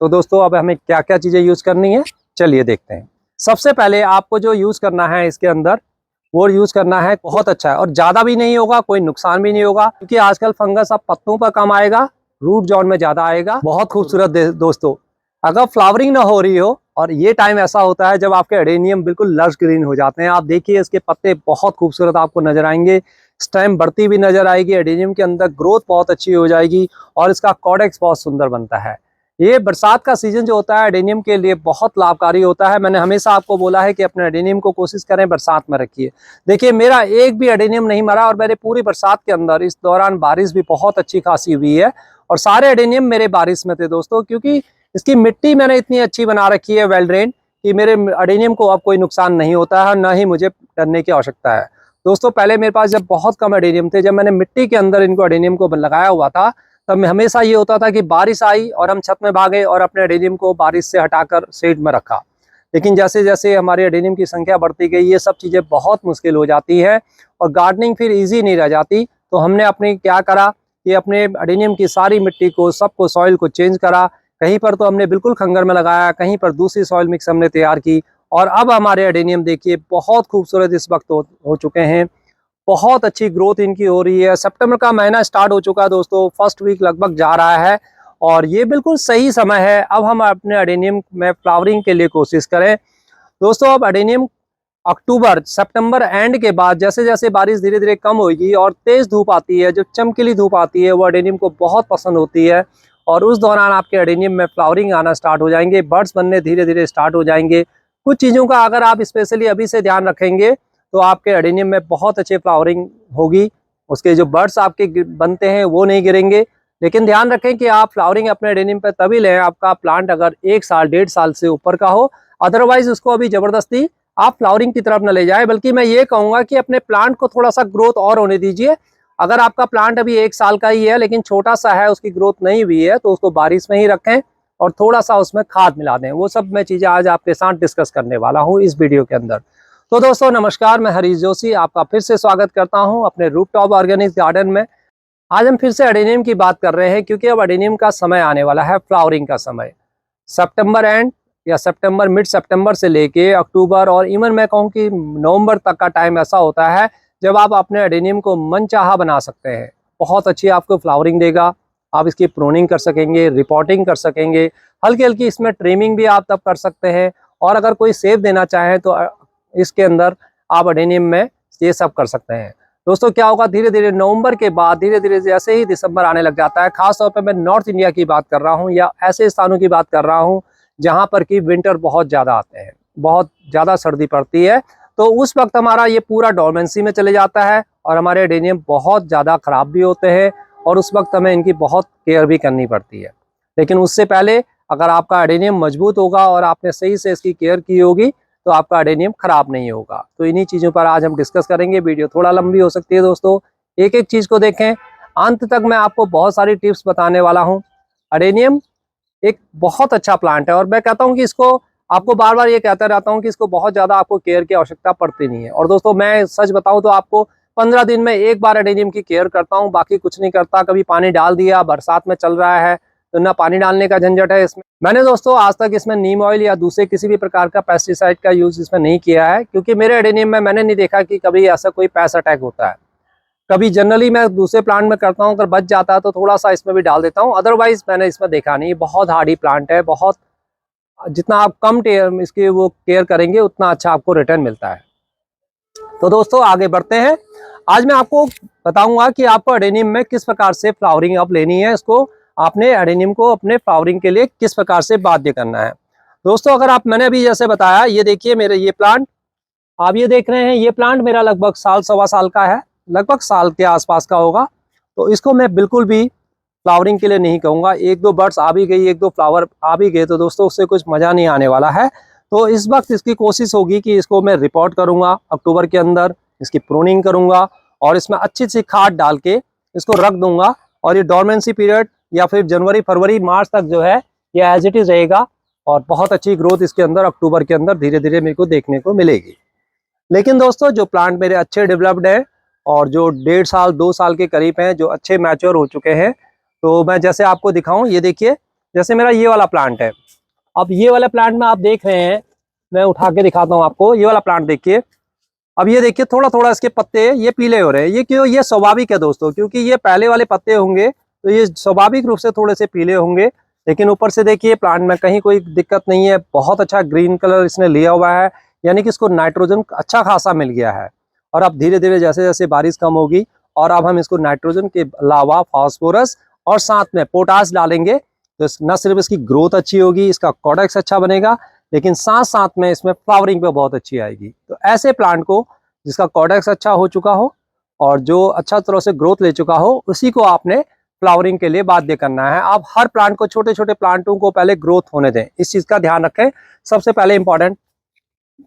तो दोस्तों अब हमें क्या क्या चीज़ें यूज़ करनी है, चलिए देखते हैं। सबसे पहले आपको जो यूज़ करना है इसके अंदर, वो यूज़ करना है बहुत अच्छा है और ज़्यादा भी नहीं होगा, कोई नुकसान भी नहीं होगा, क्योंकि आजकल फंगस अब पत्तों पर कम आएगा, रूट जोन में ज़्यादा आएगा। बहुत खूबसूरत दोस्तों, अगर फ्लावरिंग ना हो रही हो और ये टाइम ऐसा होता है जब आपके एडेनियम बिल्कुल लश ग्रीन हो जाते हैं। आप देखिए इसके पत्ते बहुत खूबसूरत आपको नजर आएंगे, स्टेम बढ़ती भी नजर आएगी, एडेनियम के अंदर ग्रोथ बहुत अच्छी हो जाएगी और इसका कॉडेक्स बहुत सुंदर बनता है। ये बरसात का सीजन जो होता है एडेनियम के लिए बहुत लाभकारी होता है। मैंने हमेशा आपको बोला है कि अपने एडेनियम को कोशिश करें बरसात में रखिए। देखिए मेरा एक भी एडेनियम नहीं मरा और मेरे पूरी बरसात के अंदर इस दौरान बारिश भी बहुत अच्छी खासी हुई है और सारे एडेनियम मेरे बारिश में थे दोस्तों, क्योंकि इसकी मिट्टी मैंने इतनी अच्छी बना रखी है वेल ड्रेन कि मेरे एडेनियम को अब कोई नुकसान नहीं होता है, ना ही मुझे डरने की आवश्यकता है। दोस्तों पहले मेरे पास जब बहुत कम एडेनियम थे, जब मैंने मिट्टी के अंदर इनको एडेनियम को लगाया हुआ था, तब हमेशा ये होता था कि बारिश आई और हम छत में भागे और अपने एडेनियम को बारिश से हटाकर शेड में रखा। लेकिन जैसे जैसे हमारे एडेनियम की संख्या बढ़ती गई, ये सब चीज़ें बहुत मुश्किल हो जाती है और गार्डनिंग फिर ईजी नहीं रह जाती। तो हमने अपने क्या करा कि अपने एडेनियम की सारी मिट्टी को, सबको, सॉइल को चेंज करा। कहीं पर तो हमने बिल्कुल खंगर में लगाया, कहीं पर दूसरी सॉइल मिक्स हमने तैयार की और अब हमारे एडेनियम देखिए बहुत खूबसूरत इस वक्त हो चुके हैं। बहुत अच्छी ग्रोथ इनकी हो रही है। सितंबर का महीना स्टार्ट हो चुका है दोस्तों, फर्स्ट वीक लगभग जा रहा है और ये बिल्कुल सही समय है। अब हम अपने एडेनियम में फ्लावरिंग के लिए कोशिश करें दोस्तों। अब एडेनियम अक्टूबर सितंबर एंड के बाद जैसे जैसे बारिश धीरे धीरे कम होगी और तेज धूप आती है, जो चमकीली धूप आती है, वो एडेनियम को बहुत पसंद होती है और उस दौरान आपके एडेनियम में फ्लावरिंग आना स्टार्ट हो जाएंगे, बर्ड्स बनने धीरे धीरे स्टार्ट हो जाएंगे। कुछ चीज़ों का अगर आप स्पेशली अभी से ध्यान रखेंगे तो आपके एडेनियम में बहुत अच्छे फ्लावरिंग होगी। उसके जो बर्ड्स आपके बनते हैं वो नहीं गिरेंगे। लेकिन ध्यान रखें कि आप फ्लावरिंग अपने एडेनियम पर तभी लें आपका प्लांट अगर 1 साल 1.5 साल से ऊपर का हो, अदरवाइज उसको अभी जबरदस्ती आप फ्लावरिंग की तरफ न ले जाए। बल्कि मैं ये कहूँगा कि अपने प्लांट को थोड़ा सा ग्रोथ और होने दीजिए। अगर आपका प्लांट अभी 1 साल का ही है लेकिन छोटा सा है, उसकी ग्रोथ नहीं हुई है, तो उसको बारिश में ही रखें और थोड़ा सा उसमें खाद मिला दें। वो सब मैं चीज़ें आज आपके साथ डिस्कस करने वाला हूँ इस वीडियो के अंदर। तो दोस्तों नमस्कार, मैं हरीश जोशी आपका फिर से स्वागत करता हूं अपने रूफटॉप ऑर्गेनिक गार्डन में। आज हम फिर से एडेनियम की बात कर रहे हैं क्योंकि अब एडेनियम का समय आने वाला है, फ्लावरिंग का समय। सितंबर एंड या सितंबर, मिड सितंबर से लेके अक्टूबर और इवन मैं कहूँ कि नवंबर तक का टाइम ऐसा होता है जब आप अपने एडेनियम को मनचाहा बना सकते हैं। बहुत अच्छी आपको फ्लावरिंग देगा, आप इसकी प्रूनिंग कर सकेंगे, रिपोर्टिंग कर सकेंगे, हल्की हल्की इसमें ट्रिमिंग भी आप तब कर सकते हैं। और अगर कोई सेव देना चाहें तो इसके अंदर आप एडेनियम में ये सब कर सकते हैं। दोस्तों क्या होगा, धीरे धीरे नवंबर के बाद धीरे धीरे जैसे ही दिसंबर आने लग जाता है, खासतौर पे मैं नॉर्थ इंडिया की बात कर रहा हूँ या ऐसे स्थानों की बात कर रहा हूँ जहाँ पर कि विंटर बहुत ज़्यादा आते हैं, बहुत ज़्यादा सर्दी पड़ती है, तो उस वक्त हमारा ये पूरा डोरमेंसी में चले जाता है और हमारे एडेनियम बहुत ज़्यादा ख़राब भी होते हैं और उस वक्त हमें इनकी बहुत केयर भी करनी पड़ती है। लेकिन उससे पहले अगर आपका एडेनियम मजबूत होगा और आपने सही से इसकी केयर की होगी तो आपका एडेनियम खराब नहीं होगा। तो इन्हीं चीज़ों पर आज हम डिस्कस करेंगे। वीडियो थोड़ा लंबी हो सकती है दोस्तों, एक एक चीज़ को देखें, अंत तक मैं आपको बहुत सारी टिप्स बताने वाला हूं। एडेनियम एक बहुत अच्छा प्लांट है और मैं कहता हूं कि इसको, आपको बार बार ये कहता रहता हूं कि इसको बहुत ज़्यादा आपको केयर की आवश्यकता पड़ती नहीं है। और दोस्तों मैं सच बताऊँ तो आपको 15 दिन में एक बार एडेनियम की केयर करता हूँ, बाकी कुछ नहीं करता। कभी पानी डाल दिया, बरसात में चल रहा है तो ना पानी डालने का झंझट है इसमें। मैंने दोस्तों आज तक इसमें नीम ऑयल या दूसरे किसी भी प्रकार का पेस्टिसाइड का यूज इसमें नहीं किया है, क्योंकि मेरे एडेनियम में मैंने नहीं देखा कि कभी ऐसा कोई पेस्ट अटैक होता है। कभी जनरली मैं दूसरे प्लांट में करता हूँ, अगर बच जाता है तो थोड़ा सा इसमें भी डाल देता हूँ, अदरवाइज मैंने इसमें देखा नहीं। बहुत हार्डी प्लांट है, बहुत, जितना आप कम इसकी वो केयर करेंगे उतना अच्छा आपको रिटर्न मिलता है। तो दोस्तों आगे बढ़ते हैं। आज मैं आपको बताऊंगा कि आपको एडेनियम में किस प्रकार से फ्लावरिंग आप लेनी है, इसको आपने एडेनियम को अपने फ्लावरिंग के लिए किस प्रकार से बाध्य करना है। दोस्तों अगर आप, मैंने अभी जैसे बताया, ये देखिए मेरे ये प्लांट आप ये देख रहे हैं, ये प्लांट मेरा लगभग साल सवा साल का है, लगभग साल के आसपास का होगा। तो इसको मैं बिल्कुल भी फ्लावरिंग के लिए नहीं कहूँगा। एक दो बर्ड्स आ भी गई, एक दो फ्लावर आ भी गए तो दोस्तों उससे कुछ मज़ा नहीं आने वाला है। तो इस वक्त इसकी कोशिश होगी कि इसको मैं रिपोर्ट करूँगा अक्टूबर के अंदर, इसकी प्रूनिंग करूँगा और इसमें अच्छी सी खाद डाल के इसको रख दूंगा। और ये डोरमेंसी पीरियड या फिर जनवरी फरवरी मार्च तक जो है ये एज इट इज़ रहेगा और बहुत अच्छी ग्रोथ इसके अंदर अक्टूबर के अंदर धीरे धीरे मेरे को देखने को मिलेगी। लेकिन दोस्तों जो प्लांट मेरे अच्छे डेवलप्ड हैं और जो 1.5 साल 2 साल के करीब हैं, जो अच्छे मैच्योर हो चुके हैं, तो मैं जैसे आपको दिखाऊं, ये देखिए जैसे मेरा ये वाला प्लांट है, अब ये वाला प्लांट में आप देख रहे हैं, मैं उठा के दिखाता हूँ आपको। ये वाला प्लांट देखिए, अब ये देखिए थोड़ा थोड़ा इसके पत्ते ये पीले हो रहे हैं। ये क्यों? ये स्वाभाविक है दोस्तों, क्योंकि ये पहले वाले पत्ते होंगे तो ये स्वाभाविक रूप से थोड़े से पीले होंगे। लेकिन ऊपर से देखिए प्लांट में कहीं कोई दिक्कत नहीं है, बहुत अच्छा ग्रीन कलर इसने लिया हुआ है, यानी कि इसको नाइट्रोजन अच्छा खासा मिल गया है। और अब धीरे धीरे जैसे जैसे बारिश कम होगी और अब हम इसको नाइट्रोजन के अलावा फास्फोरस और साथ में पोटास डालेंगे तो न सिर्फ इसकी ग्रोथ अच्छी होगी, इसका कॉडेक्स अच्छा बनेगा, लेकिन साथ साथ में इसमें फ्लावरिंग पे बहुत अच्छी आएगी। तो ऐसे प्लांट को जिसका कॉडेक्स अच्छा हो चुका हो और जो अच्छा तरह से ग्रोथ ले चुका हो, उसी को आपने फ्लावरिंग के लिए बाध्य करना है। आप हर प्लांट को, छोटे छोटे प्लांटों को पहले ग्रोथ होने दें, इस चीज़ का ध्यान रखें। सबसे पहले इंपॉर्टेंट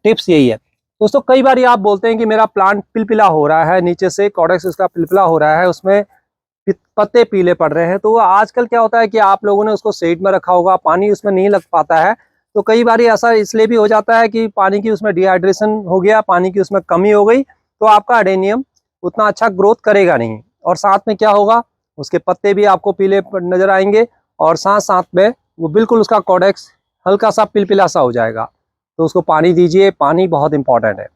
टिप्स यही है दोस्तों। कई बार आप बोलते हैं कि मेरा प्लांट पिलपिला हो रहा है, नीचे से कॉडेक्स इसका पिलपिला हो रहा है, उसमें पत्ते पीले पड़ रहे हैं। तो आजकल क्या होता है कि आप लोगों ने उसको शेड में रखा होगा, पानी उसमें नहीं लग पाता है, तो कई बार ऐसा इसलिए भी हो जाता है कि पानी की उसमें डिहाइड्रेशन हो गया, पानी की उसमें कमी हो गई, तो आपका अडेनियम उतना अच्छा ग्रोथ करेगा नहीं। और साथ में क्या होगा, उसके पत्ते भी आपको पीले नजर आएंगे और साथ साथ में वो बिल्कुल उसका कॉडेक्स हल्का सा पिलपिला सा हो जाएगा। तो उसको पानी दीजिए, पानी बहुत इंपॉर्टेंट है।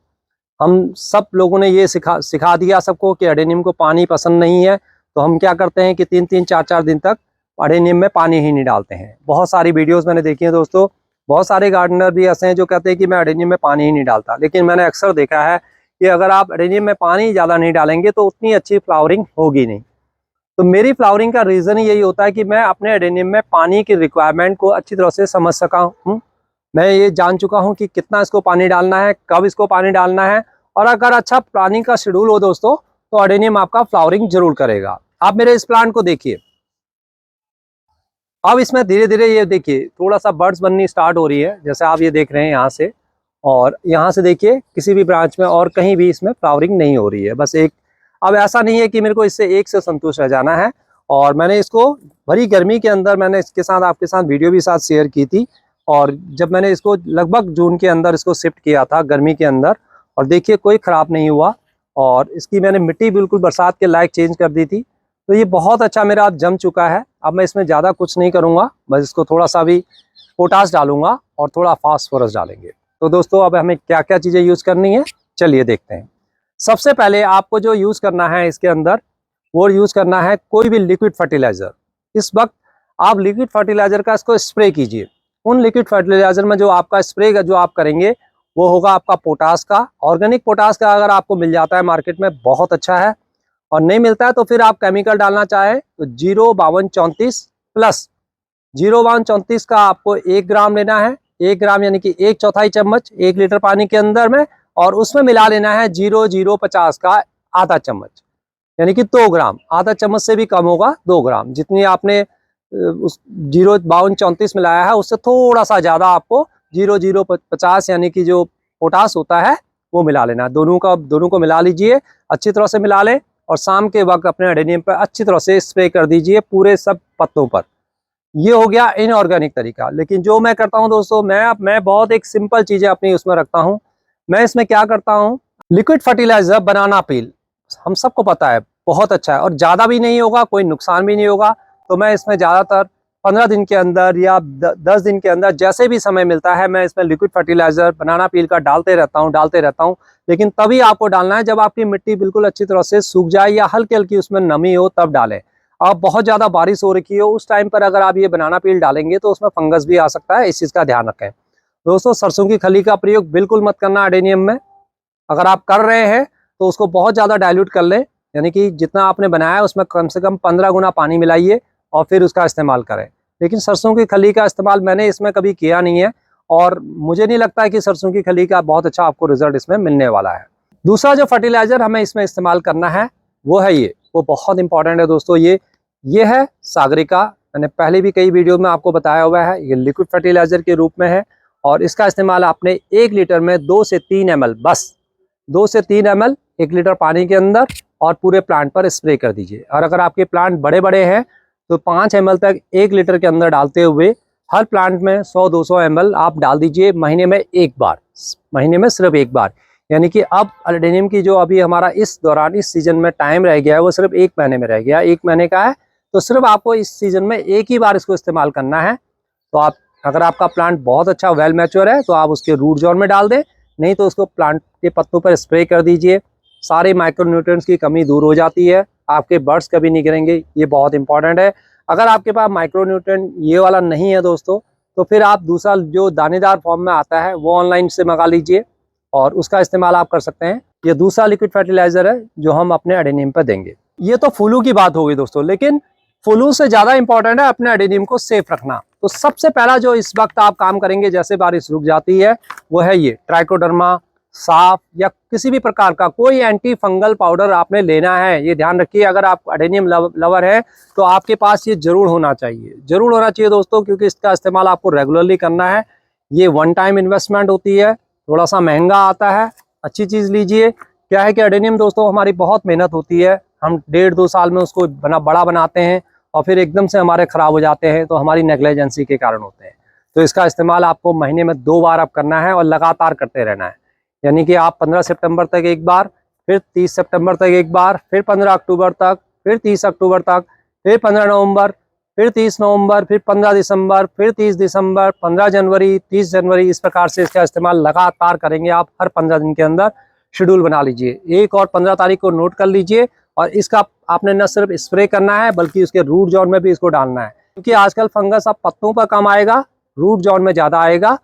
हम सब लोगों ने ये सिखा दिया सबको कि अडेनियम को पानी पसंद नहीं है, तो हम क्या करते हैं कि 3-3 4-4 दिन तक अडेनियम में पानी ही नहीं डालते हैं। बहुत सारी वीडियोस मैंने देखी हैं दोस्तों, बहुत सारे गार्डनर भी ऐसे हैं जो कहते हैं कि मैं अडेनियम में पानी ही नहीं डालता। लेकिन मैंने अक्सर देखा है कि अगर आप अडेनियम में पानी ज़्यादा नहीं डालेंगे तो उतनी अच्छी फ्लावरिंग होगी नहीं। तो मेरी फ्लावरिंग का रीज़न ही यही होता है कि मैं अपने अडेनियम में पानी की रिक्वायरमेंट को अच्छी तरह से समझ सका हूँ। मैं ये जान चुका हूँ कि कितना इसको पानी डालना है, कब इसको पानी डालना है, और अगर अच्छा पानी का शेड्यूल हो दोस्तों तो अडेनियम आपका फ्लावरिंग जरूर करेगा। आप मेरे इस प्लांट को देखिए, अब इसमें धीरे धीरे ये देखिए थोड़ा सा बर्ड्स बननी स्टार्ट हो रही है, जैसे आप ये देख रहे हैं यहाँ से, और यहाँ से देखिए किसी भी ब्रांच में और कहीं भी इसमें फ्लावरिंग नहीं हो रही है, बस एक। अब ऐसा नहीं है कि मेरे को इससे एक से संतुष्ट रह जाना है, और मैंने इसको भरी गर्मी के अंदर मैंने इसके साथ आपके साथ वीडियो भी साथ शेयर की थी। और जब मैंने इसको लगभग जून के अंदर इसको शिफ्ट किया था गर्मी के अंदर, और देखिए कोई ख़राब नहीं हुआ, और इसकी मैंने मिट्टी बिल्कुल बरसात के लायक चेंज कर दी थी। तो ये बहुत अच्छा मेरा अब जम चुका है। अब मैं इसमें ज़्यादा कुछ नहीं करूँगा, बस इसको थोड़ा सा भी पोटास डालूंगा और थोड़ा फास्फोरस डालेंगे। तो दोस्तों अब हमें क्या क्या चीज़ें यूज़ करनी है, चलिए देखते हैं। सबसे पहले आपको जो यूज़ करना है इसके अंदर, वो यूज़ करना है कोई भी लिक्विड फर्टिलाइज़र। इस वक्त आप लिक्विड फर्टिलाइज़र का इसको स्प्रे कीजिए। उन लिक्विड फर्टिलाइज़र में जो आपका स्प्रे का जो आप करेंगे वो होगा आपका पोटास का। ऑर्गेनिक पोटास का अगर आपको मिल जाता है मार्केट में बहुत अच्छा है, और नहीं मिलता है तो फिर आप केमिकल डालना चाहें तो 05234 प्लस 05234 का आपको 1 ग्राम लेना है। 1 ग्राम यानी कि 1/4 चम्मच 1 लीटर पानी के अंदर में, और उसमें मिला लेना है 0050 का आधा चम्मच, यानी कि 2 ग्राम। आधा चम्मच से भी कम होगा, 2 ग्राम। जितनी आपने उस 05234 मिलाया है उससे थोड़ा सा ज़्यादा आपको 0050 यानी कि जो पोटास होता है वो मिला लेना। दोनों को मिला लीजिए, अच्छी तरह से मिला लें, और शाम के वक्त अपने अडेनियम पर अच्छी तरह से स्प्रे कर दीजिए पूरे सब पत्तों पर। ये हो गया इनऑर्गेनिक तरीका। लेकिन जो मैं करता हूं दोस्तों, मैं बहुत एक सिंपल चीज़ें अपनी उसमें रखता हूं। मैं इसमें क्या करता हूं, लिक्विड फर्टिलाइजर बनाना पील, हम सबको पता है बहुत अच्छा है, और ज़्यादा भी नहीं होगा, कोई नुकसान भी नहीं होगा। तो मैं इसमें ज़्यादातर 15 दिन के अंदर या 10 दिन के अंदर जैसे भी समय मिलता है मैं इसमें लिक्विड फर्टिलाइजर बनाना पील का डालते रहता हूँ। लेकिन तभी आपको डालना है जब आपकी मिट्टी बिल्कुल अच्छी तरह से सूख जाए या हल्की हल्की उसमें नमी हो, तब डालें। अब बहुत ज़्यादा बारिश हो रखी हो उस टाइम पर अगर आप ये बनाना पील डालेंगे तो उसमें फंगस भी आ सकता है, इस चीज़ का ध्यान रखें। दोस्तों सरसों की खली का प्रयोग बिल्कुल मत करना अडेनियम में। अगर आप कर रहे हैं तो उसको बहुत ज़्यादा डाइल्यूट कर लें, यानी कि जितना आपने बनाया है उसमें कम से कम 15 गुना पानी मिलाइए और फिर उसका इस्तेमाल करें। लेकिन सरसों की खली का इस्तेमाल मैंने इसमें कभी किया नहीं है, और मुझे नहीं लगता है कि सरसों की खली का बहुत अच्छा आपको रिजल्ट इसमें मिलने वाला है। दूसरा जो फर्टिलाइजर हमें इसमें इस्तेमाल करना है वो है वो बहुत इंपॉर्टेंट है दोस्तों। ये है सागरिका। मैंने पहले भी कई वीडियो में आपको बताया हुआ है, ये लिक्विड फर्टिलाइजर के रूप में है, और इसका इस्तेमाल आपने 1 लीटर में 2 से 3 ml, बस 2 से 3 ml 1 लीटर पानी के अंदर और पूरे प्लांट पर स्प्रे कर दीजिए। और अगर आपके प्लांट बड़े बड़े हैं तो 5 ml तक 1 लीटर के अंदर डालते हुए हर प्लांट में 100-200 ml आप डाल दीजिए महीने में एक बार, महीने में सिर्फ एक बार। यानी कि अब अडेनियम की जो अभी हमारा इस दौरान इस सीजन में टाइम रह गया है वो सिर्फ 1 महीने में रह गया। 1 महीने का है तो सिर्फ आपको इस सीजन में एक ही बार इसको इस्तेमाल करना है। तो आप अगर आपका प्लांट बहुत अच्छा वेल मैच्योर है तो आप उसके रूट जोन में डाल दें, नहीं तो उसको प्लांट के पत्तों पर स्प्रे कर दीजिए। सारे माइक्रोन्यूट्रिएंट्स की कमी दूर हो जाती है, आपके बर्ड्स कभी नहीं गिरेंगे, ये बहुत इंपॉर्टेंट है। अगर आपके पास माइक्रोन्यूट्रिएंट ये वाला नहीं है दोस्तों, तो फिर आप दूसरा जो दानेदार फॉर्म में आता है वो ऑनलाइन से मंगा लीजिए और उसका इस्तेमाल आप कर सकते हैं। ये दूसरा लिक्विड फर्टिलाइजर है जो हम अपने एडेनियम पर देंगे। ये तो फूलों की बात हो गई दोस्तों, लेकिन फूलों से ज़्यादा इंपॉर्टेंट है अपने एडेनियम को सेफ रखना। तो सबसे पहला जो इस वक्त आप काम करेंगे जैसे बारिश रुक जाती है, वो है ये ट्राइकोडर्मा, साफ या किसी भी प्रकार का कोई एंटी फंगल पाउडर आपने लेना है। ये ध्यान रखिए, अगर आप एडेनियम लवर है तो आपके पास ये जरूर होना चाहिए, जरूर होना चाहिए दोस्तों, क्योंकि इसका इस्तेमाल आपको रेगुलरली करना है। ये वन टाइम इन्वेस्टमेंट होती है, थोड़ा सा महंगा आता है, अच्छी चीज़ लीजिए। क्या है कि एडेनियम दोस्तों हमारी बहुत मेहनत होती है, हम 1.5-2 साल में उसको बड़ा बनाते हैं और फिर एकदम से हमारे ख़राब हो जाते हैं, तो हमारी नेग्लिजेंसी के कारण होते हैं। तो इसका इस्तेमाल आपको महीने में 2 बार अब करना है और लगातार करते रहना है। यानी कि आप 15 सितंबर तक एक बार, फिर 30 सितंबर तक एक बार, फिर 15 अक्टूबर तक, फिर 30 अक्टूबर तक, फिर 15 नवंबर, फिर 30 नवंबर, फिर 15 दिसंबर, फिर 30 दिसंबर, 15 जनवरी, 30 जनवरी। इस प्रकार से इसका इस्तेमाल लगातार करेंगे आप। हर 15 दिन के अंदर शेड्यूल बना लीजिए, 1 और 15 तारीख को नोट कर लीजिए। और इसका आपने न सिर्फ स्प्रे करना है बल्कि उसके रूट जोन में भी इसको डालना है, क्योंकि आजकल फंगस अब पत्तों पर कम आएगा, रूट जोन में ज़्यादा आएगा।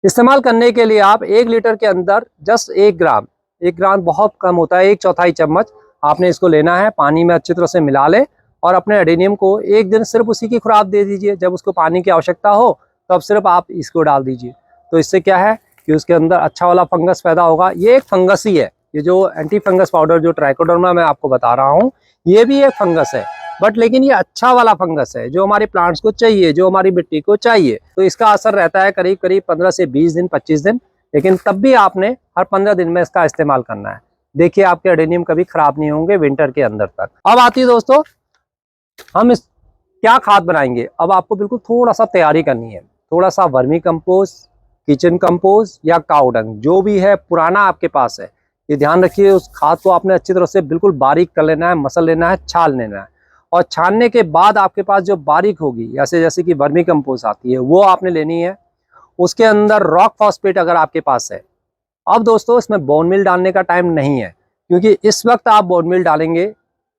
इस्तेमाल करने के लिए आप 1 लीटर के अंदर जस्ट 1 ग्राम बहुत कम होता है, 1/4 चम्मच आपने इसको लेना है, पानी में अच्छी तरह से मिला ले और अपने एडेनियम को एक दिन सिर्फ उसी की खुराक दे दीजिए। जब उसको पानी की आवश्यकता हो तब सिर्फ आप इसको डाल दीजिए। तो इससे क्या है कि उसके अंदर अच्छा वाला फंगस पैदा होगा। ये एक फंगस ही है, ये जो एंटी फंगस पाउडर जो ट्राइकोडर्मा मैं आपको बता रहा हूँ, ये भी एक फंगस है, बट लेकिन ये अच्छा वाला फंगस है जो हमारे प्लांट्स को चाहिए, जो हमारी मिट्टी को चाहिए। तो इसका असर रहता है करीब करीब 15 से 20 दिन, 25 दिन, लेकिन तब भी आपने हर 15 दिन में इसका इस्तेमाल करना है। देखिए आपके एडेनियम कभी खराब नहीं होंगे विंटर के अंदर तक। अब आती है दोस्तों, हम इस क्या खाद बनाएंगे। अब आपको बिल्कुल थोड़ा सा तैयारी करनी है, थोड़ा सा वर्मी कंपोस्ट, किचन कंपोस्ट या काऊ डंग जो भी है पुराना आपके पास है, ये ध्यान रखिए। उस खाद को आपने अच्छी तरह से बिल्कुल बारीक कर लेना है, मसल लेना है, छान लेना है। और छानने के बाद आपके पास जो बारीक होगी, जैसे कि वर्मी कंपोस्ट आती है, वो आपने लेनी है। उसके अंदर रॉक फॉस्फेट अगर आपके पास है। अब दोस्तों इसमें बोन मिल डालने का टाइम नहीं है, क्योंकि इस वक्त आप बोन मिल डालेंगे,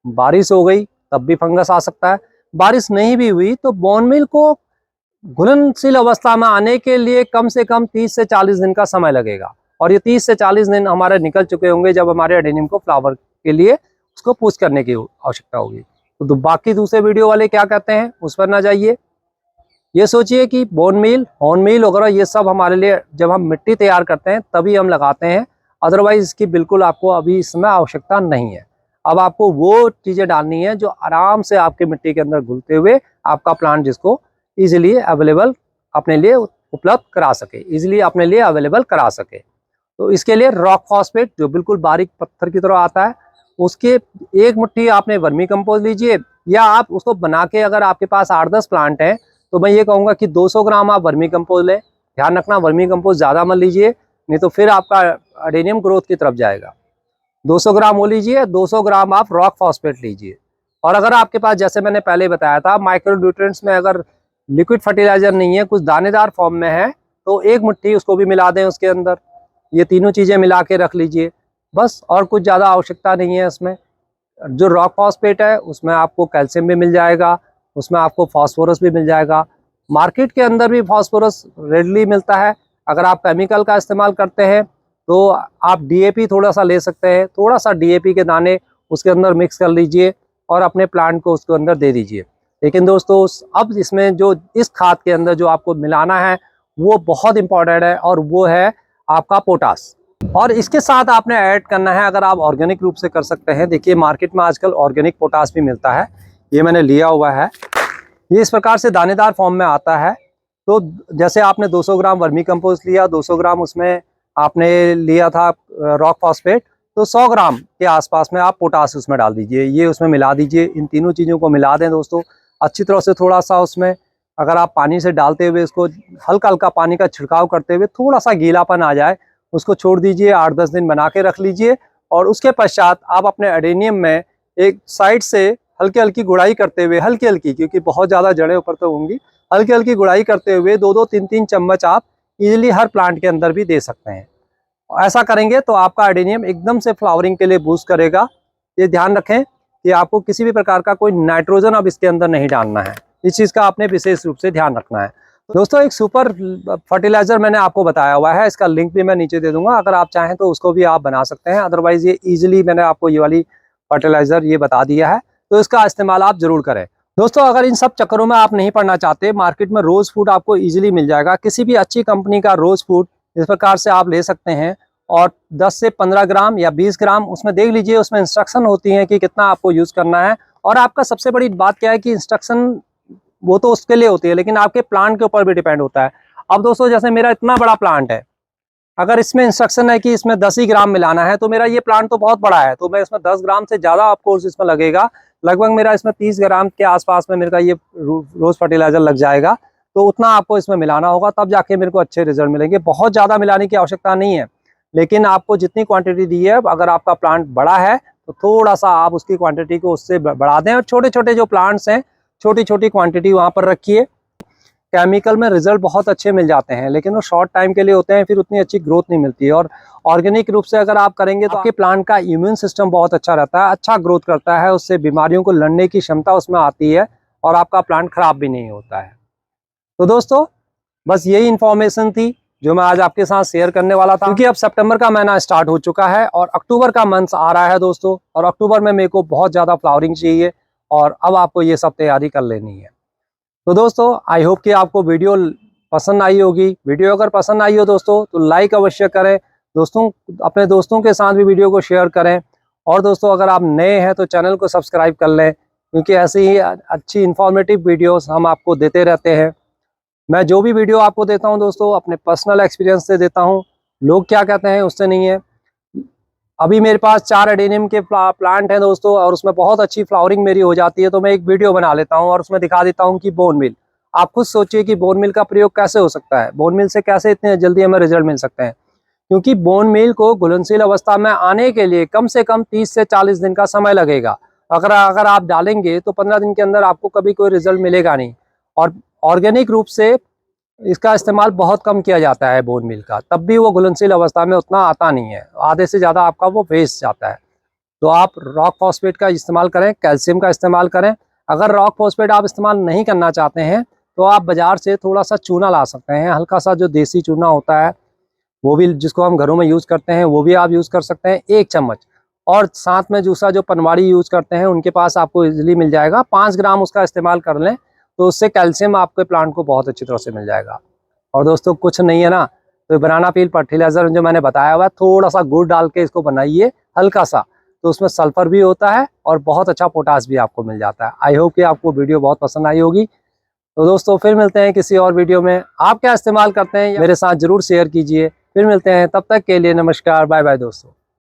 बारिश हो गई तब भी फंगस आ सकता है, बारिश नहीं भी हुई तो बोन मिल को घुलनशील अवस्था में आने के लिए कम से कम 30 से 40 दिन का समय लगेगा। और ये 30 से 40 दिन हमारे निकल चुके होंगे जब हमारे एडेनियम को फ्लावर के लिए उसको पुश करने की आवश्यकता होगी। तो बाकी दूसरे वीडियो वाले क्या कहते हैं उस पर ना जाइए। ये सोचिए कि बोन मील, हॉर्न मील वगैरह ये सब हमारे लिए जब हम मिट्टी तैयार करते हैं तभी हम लगाते हैं, अदरवाइज इसकी बिल्कुल आपको अभी इसमें आवश्यकता नहीं है। अब आपको वो चीज़ें डालनी है जो आराम से आपके मिट्टी के अंदर घुलते हुए आपका प्लांट जिसको ईजिली अवेलेबल अपने लिए उपलब्ध करा सके, ईजिली अपने लिए अवेलेबल करा सके। तो इसके लिए रॉक फॉस्फेट जो बिल्कुल बारीक पत्थर की तरह आता है, उसके 1 मुट्ठी आपने वर्मी कंपोस्ट लीजिए, या आप उसको बना के अगर आपके पास 8-10 प्लांट हैं तो मैं ये कहूँगा कि 200 ग्राम आप वर्मी कंपोस्ट लें। ध्यान रखना वर्मी कंपोस्ट ज़्यादा मत लीजिए, नहीं तो फिर आपका एडेनियम ग्रोथ की तरफ जाएगा। 200 ग्राम वो लीजिए, 200 ग्राम आप रॉक फॉस्फेट लीजिए। और अगर आपके पास जैसे मैंने पहले बताया था माइक्रो न्यूट्रिएंट्स में अगर लिक्विड फर्टिलाइजर नहीं है, कुछ दानेदार फॉर्म में है, तो 1 मुट्ठी उसको भी मिला दें उसके अंदर। ये तीनों चीज़ें मिला के रख लीजिए बस, और कुछ ज़्यादा आवश्यकता नहीं है इसमें। जो रॉक फॉस्फेट है उसमें आपको कैल्शियम भी मिल जाएगा, उसमें आपको फास्फोरस भी मिल जाएगा। मार्केट के अंदर भी फास्फोरस रेडली मिलता है। अगर आप केमिकल का इस्तेमाल करते हैं तो आप डीएपी थोड़ा सा ले सकते हैं, थोड़ा सा डीएपी के दाने उसके अंदर मिक्स कर लीजिए और अपने प्लांट को उसके अंदर दे दीजिए। लेकिन दोस्तों अब इसमें जो इस खाद के अंदर जो आपको मिलाना है वो बहुत इंपॉर्टेंट है, और वो है आपका पोटास। और इसके साथ आपने ऐड करना है, अगर आप ऑर्गेनिक रूप से कर सकते हैं, देखिए मार्केट में आजकल ऑर्गेनिक पोटास भी मिलता है, ये मैंने लिया हुआ है। ये इस प्रकार से दानेदार फॉर्म में आता है। तो जैसे आपने 200 ग्राम वर्मी कंपोस्ट लिया, 200 ग्राम उसमें आपने लिया था रॉक फॉस्फेट, तो 100 ग्राम के आसपास में आप पोटास उसमें डाल दीजिए, ये उसमें मिला दीजिए। इन तीनों चीज़ों को मिला दें दोस्तों अच्छी तरह से। थोड़ा सा उसमें अगर आप पानी से डालते हुए इसको हल्का हल्का पानी का छिड़काव करते हुए थोड़ा सा गीलापन आ जाए, उसको छोड़ दीजिए, 8-10 दिन बना के रख लीजिए। और उसके पश्चात आप अपने एडेनियम में एक साइड से हल्की हल्की गुड़ाई करते हुए, हल्की हल्की, क्योंकि बहुत ज़्यादा जड़ें ऊपर तो होंगी, हल्की हल्की गुड़ाई करते हुए 2-2 3-3 चम्मच आप इजीली हर प्लांट के अंदर भी दे सकते हैं। ऐसा करेंगे तो आपका एडेनियम एकदम से फ्लावरिंग के लिए बूस्ट करेगा। ये ध्यान रखें कि आपको किसी भी प्रकार का कोई नाइट्रोजन अब इसके अंदर नहीं डालना है, इस चीज़ का आपने विशेष रूप से ध्यान रखना है। दोस्तों एक सुपर फर्टिलाइजर मैंने आपको बताया हुआ है, इसका लिंक भी मैं नीचे दे दूंगा, अगर आप चाहें तो उसको भी आप बना सकते हैं। अदरवाइज ये इजीली मैंने आपको ये वाली फर्टिलाइजर ये बता दिया है, तो इसका इस्तेमाल आप जरूर करें। दोस्तों अगर इन सब चक्करों में आप नहीं पड़ना चाहते, मार्केट में रोज फूड आपको इजीली मिल जाएगा, किसी भी अच्छी कंपनी का रोज फूड इस प्रकार से आप ले सकते हैं। और 10 से 15 ग्राम या 20 ग्राम उसमें देख लीजिए, उसमें इंस्ट्रक्शन होती है कि कितना आपको यूज करना है। और आपका सबसे बड़ी बात क्या है कि इंस्ट्रक्शन वो तो उसके लिए होती है, लेकिन आपके प्लांट के ऊपर भी डिपेंड होता है। अब दोस्तों जैसे मेरा इतना बड़ा प्लांट है, अगर इसमें इंस्ट्रक्शन है कि इसमें 10 ही ग्राम मिलाना है, तो मेरा ये प्लांट तो बहुत बड़ा है, तो मैं इसमें 10 ग्राम से ज़्यादा ऑफकोर्स इसमें लगेगा। लगभग मेरा इसमें 30 ग्राम के आसपास में मेरा ये रोज फर्टिलाइजर लग जाएगा। तो उतना आपको इसमें मिलाना होगा, तब जाके मेरे को अच्छे रिजल्ट मिलेंगे। बहुत ज़्यादा मिलाने की आवश्यकता नहीं है, लेकिन आपको जितनी क्वांटिटी दी है, अगर आपका प्लांट बड़ा है तो थोड़ा सा आप उसकी क्वांटिटी को उससे बढ़ा दें। और छोटे छोटे जो प्लांट्स हैं, छोटी छोटी क्वांटिटी वहाँ पर रखिए। केमिकल में रिजल्ट बहुत अच्छे मिल जाते हैं, लेकिन वो शॉर्ट टाइम के लिए होते हैं, फिर उतनी अच्छी ग्रोथ नहीं मिलती है। और ऑर्गेनिक रूप से अगर आप करेंगे तो आपके प्लांट का इम्यून सिस्टम बहुत अच्छा रहता है, अच्छा ग्रोथ करता है, उससे बीमारियों को लड़ने की क्षमता उसमें आती है, और आपका प्लांट खराब भी नहीं होता है। तो दोस्तों बस यही इन्फॉर्मेशन थी जो मैं आज आपके साथ शेयर करने वाला था, क्योंकि अब सितंबर का महीना स्टार्ट हो चुका है और अक्टूबर का मंथ आ रहा है दोस्तों, और अक्टूबर में मेरे को बहुत ज़्यादा फ्लावरिंग चाहिए, और अब आपको ये सब तैयारी कर लेनी है। तो दोस्तों आई होप कि आपको वीडियो पसंद आई होगी। वीडियो अगर पसंद आई हो दोस्तों तो लाइक अवश्य करें, दोस्तों अपने दोस्तों के साथ भी वीडियो को शेयर करें। और दोस्तों अगर आप नए हैं तो चैनल को सब्सक्राइब कर लें, क्योंकि ऐसी ही अच्छी इन्फॉर्मेटिव वीडियोस हम आपको देते रहते हैं। मैं जो भी वीडियो आपको देता हूं दोस्तों अपने पर्सनल एक्सपीरियंस से देता हूं, लोग क्या कहते हैं उससे नहीं है। अभी मेरे पास 4 एडेनियम के प्लांट हैं दोस्तों, और उसमें बहुत अच्छी फ्लावरिंग मेरी हो जाती है, तो मैं एक वीडियो बना लेता हूं और उसमें दिखा देता हूं कि बोन मिल। आप खुद सोचिए कि बोन मिल का प्रयोग कैसे हो सकता है, बोन मिल से कैसे इतने जल्दी हमें रिजल्ट मिल सकते हैं। क्योंकि बोन मिल को घुलनशील अवस्था में आने के लिए कम से कम 30 से 40 दिन का समय लगेगा। अगर आप डालेंगे तो 15 दिन के अंदर आपको कभी कोई रिजल्ट मिलेगा नहीं। और ऑर्गेनिक रूप से इसका इस्तेमाल बहुत कम किया जाता है बोन मिल का, तब भी वो घुलनशील अवस्था में उतना आता नहीं है, आधे से ज़्यादा आपका वो वेस्ट जाता है। तो आप रॉक फॉस्फेट का इस्तेमाल करें, कैल्शियम का इस्तेमाल करें। अगर रॉक फॉस्फेट आप इस्तेमाल नहीं करना चाहते हैं तो आप बाज़ार से थोड़ा सा चूना ला सकते हैं, हल्का सा जो देसी चूना होता है वो भी, जिसको हम घरों में यूज़ करते हैं, वो भी आप यूज़ कर सकते हैं 1 चम्मच। और साथ में दूसरा जो पनवाड़ी यूज़ करते हैं उनके पास आपको ईजिली मिल जाएगा, 5 ग्राम उसका इस्तेमाल कर लें, तो उससे कैल्शियम आपके प्लांट को बहुत अच्छी तरह से मिल जाएगा। और दोस्तों कुछ नहीं है ना, तो बनाना पील फर्टिलाइजर जो मैंने बताया हुआ है, थोड़ा सा गुड़ डाल के इसको बनाइए हल्का सा, तो उसमें सल्फर भी होता है और बहुत अच्छा पोटास भी आपको मिल जाता है। आई होप कि आपको वीडियो बहुत पसंद आई होगी। तो दोस्तों फिर मिलते हैं किसी और वीडियो में। आप क्या इस्तेमाल करते हैं मेरे साथ जरूर शेयर कीजिए। फिर मिलते हैं, तब तक के लिए नमस्कार, बाय बाय दोस्तों।